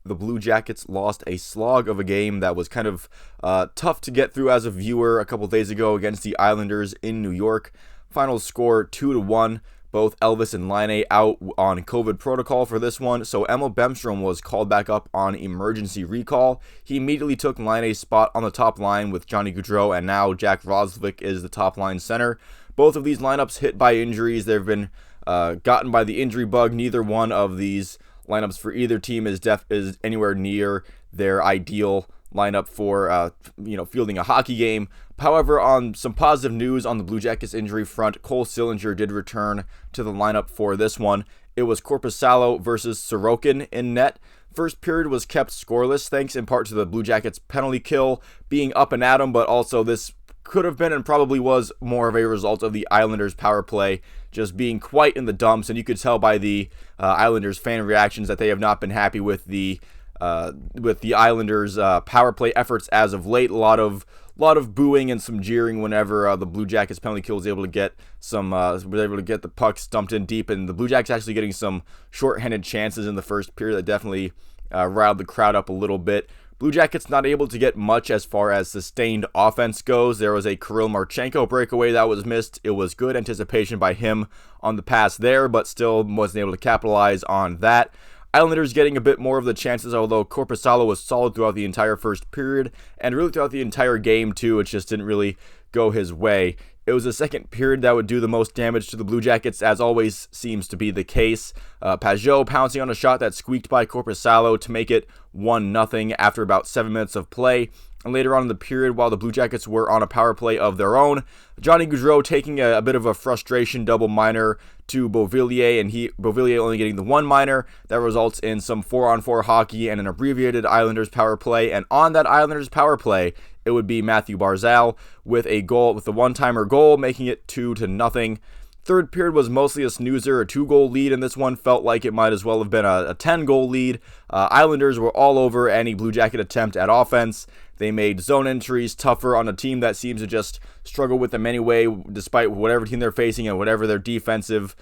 the Blue Jackets lost a slog of a game that was kind of tough to get through as a viewer a couple days ago against the Islanders in New York. Final score 2-1. Both Elvis and Laine out on COVID protocol for this one, so Emil Bemstrom was called back up on emergency recall. He immediately took Laine's spot on the top line with Johnny Gaudreau, and now Jack Roslovic is the top line center. Both of these lineups hit by injuries. They've been gotten by the injury bug. Neither one of these lineups for either team is anywhere near their ideal lineup for fielding a hockey game. However, on some positive news on the Blue Jackets injury front, Cole Sillinger did return to the lineup for this one. It was Korpisalo versus Sorokin in net. First period was kept scoreless thanks in part to the Blue Jackets penalty kill being up and at 'em, but also this could have been and probably was more of a result of the Islanders power play just being quite in the dumps, and you could tell by the Islanders fan reactions that they have not been happy with the Islanders power play efforts as of late. A lot of booing and some jeering whenever the Blue Jackets penalty kill was able to get the pucks dumped in deep, and the Blue Jackets actually getting some shorthanded chances in the first period that definitely riled the crowd up a little bit. Blue Jackets not able to get much as far as sustained offense goes. There was a Kirill Marchenko breakaway that was missed. It was good anticipation by him on the pass there, but still wasn't able to capitalize on that. Islanders getting a bit more of the chances, although Korpisalo was solid throughout the entire first period, and really throughout the entire game too. It just didn't really go his way. It was the second period that would do the most damage to the Blue Jackets, as always seems to be the case. Pajot pouncing on a shot that squeaked by Korpisalo to make it 1-0 after about 7 minutes of play. And later on in the period, while the Blue Jackets were on a power play of their own, Johnny Gaudreau taking a bit of a frustration double minor to Beauvillier, and Beauvillier only getting the one minor. That results in some 4-on-4 hockey and an abbreviated Islanders power play. And on that Islanders power play, it would be Matthew Barzal with a one-timer goal, making it 2-0. Third period was mostly a snoozer, a 2-goal lead, and this one felt like it might as well have been a 10-goal lead. Islanders were all over any Blue Jacket attempt at offense. They made zone entries tougher on a team that seems to just struggle with them anyway, despite whatever team they're facing and whatever their defensive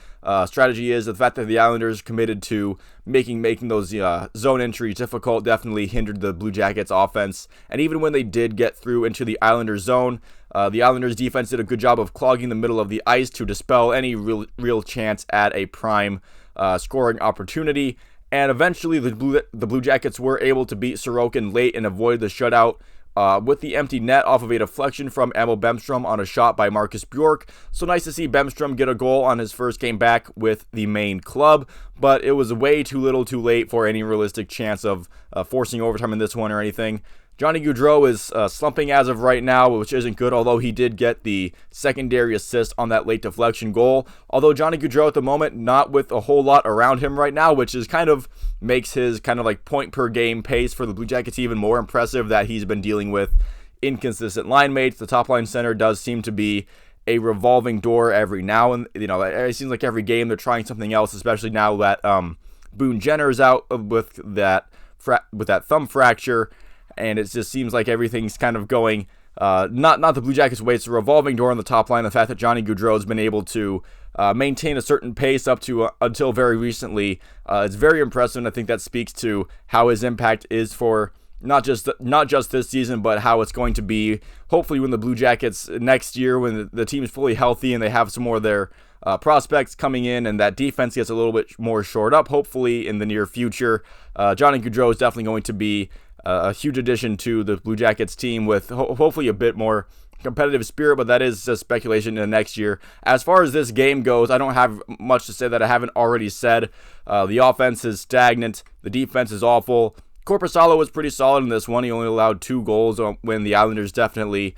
strategy is. The fact that the Islanders committed to making those zone entries difficult definitely hindered the Blue Jackets offense. And even when they did get through into the Islanders zone, the Islanders defense did a good job of clogging the middle of the ice to dispel any real chance at a prime scoring opportunity. And eventually the Blue Jackets were able to beat Sorokin late and avoid the shutout with the empty net off of a deflection from Emil Bemstrom on a shot by Marcus Bjork. So nice to see Bemstrom get a goal on his first game back with the main club, but it was way too little too late for any realistic chance of forcing overtime in this one or anything. Johnny Gaudreau is slumping as of right now, which isn't good, although he did get the secondary assist on that late deflection goal. Although Johnny Gaudreau at the moment, not with a whole lot around him right now, which is kind of makes his kind of like point per game pace for the Blue Jackets even more impressive, that he's been dealing with inconsistent line mates. The top line center does seem to be a revolving door every now and, it seems like every game they're trying something else, especially now that Boone Jenner's out with that thumb fracture. And it just seems like everything's kind of going not the Blue Jackets' way. It's a revolving door on the top line. The fact that Johnny Gaudreau has been able to maintain a certain pace up to until very recently is very impressive. And I think that speaks to how his impact is for not just this season, but how it's going to be hopefully when the Blue Jackets next year, when the team is fully healthy and they have some more of their prospects coming in and that defense gets a little bit more shored up, hopefully in the near future. Johnny Gaudreau is definitely going to be a huge addition to the Blue Jackets team with hopefully a bit more competitive spirit, but that is just speculation in the next year. As far as this game goes, I don't have much to say that I haven't already said. The offense is stagnant. The defense is awful. Korpisalo was pretty solid in this one. He only allowed 2 goals when the Islanders definitely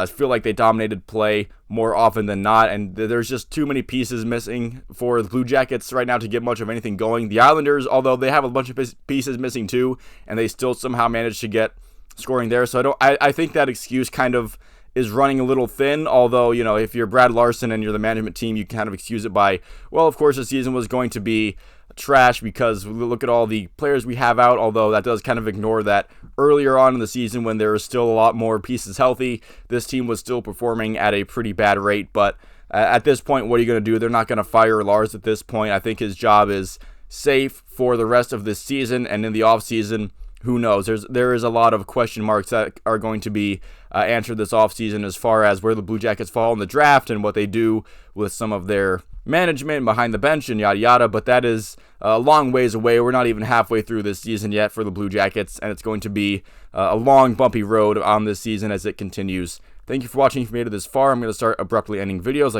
feel like they dominated play more often than not, and there's just too many pieces missing for the Blue Jackets right now to get much of anything going. The Islanders, although they have a bunch of pieces missing too, and they still somehow managed to get scoring there. So I think that excuse kind of is running a little thin, although, if you're Brad Larson and you're the management team, you kind of excuse it by, well, of course the season was going to be trash because look at all the players we have out, although that does kind of ignore that earlier on in the season when there was still a lot more pieces healthy, this team was still performing at a pretty bad rate. But at this point, what are you going to do? They're not going to fire Lars at this point. I think his job is safe for the rest of this season, and in the offseason, who knows? There is a lot of question marks that are going to be answered this offseason as far as where the Blue Jackets fall in the draft and what they do with some of their management behind the bench and yada yada, but that is a long ways away. We're not even halfway through this season yet for the Blue Jackets, and it's going to be a long, bumpy road on this season as it continues. Thank you for watching. If you made it this far, I'm going to start abruptly ending videos like